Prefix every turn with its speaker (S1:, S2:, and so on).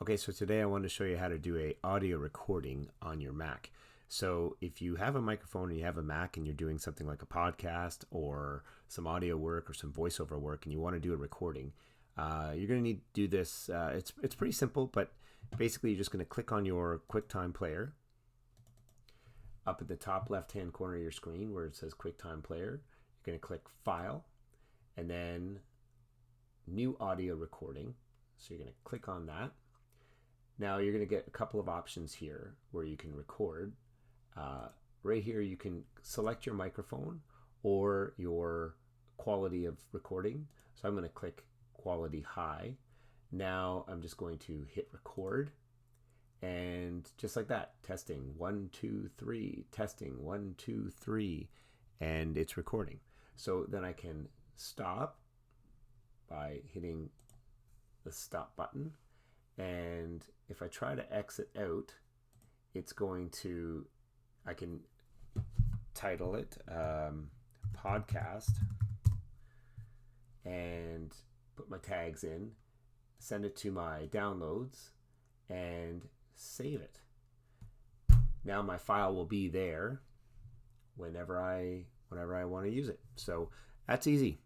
S1: Okay, so today I want to show you how to do a audio recording on your Mac. So if you have a microphone and you have a Mac and you're doing something like a podcast or some audio work or some voiceover work and you want to do a recording, you're going to need to do this. It's pretty simple, but basically you're just going to click on your QuickTime Player up at the top left-hand corner of your screen where it says QuickTime Player. You're going to click File and then New Audio Recording. So you're going to click on that. Now you're going to get a couple of options here where you can record. Right here you can select your microphone or your quality of recording. So I'm going to click Quality High. Now I'm just going to hit record, and just like that, testing 1 2 3, testing 1 2 3, and it's recording. So then I can stop by hitting the stop button. And if I try to exit out, I can title it podcast and put my tags in, send it to my downloads, and save it. Now my file will be there whenever I want to use it. So that's easy.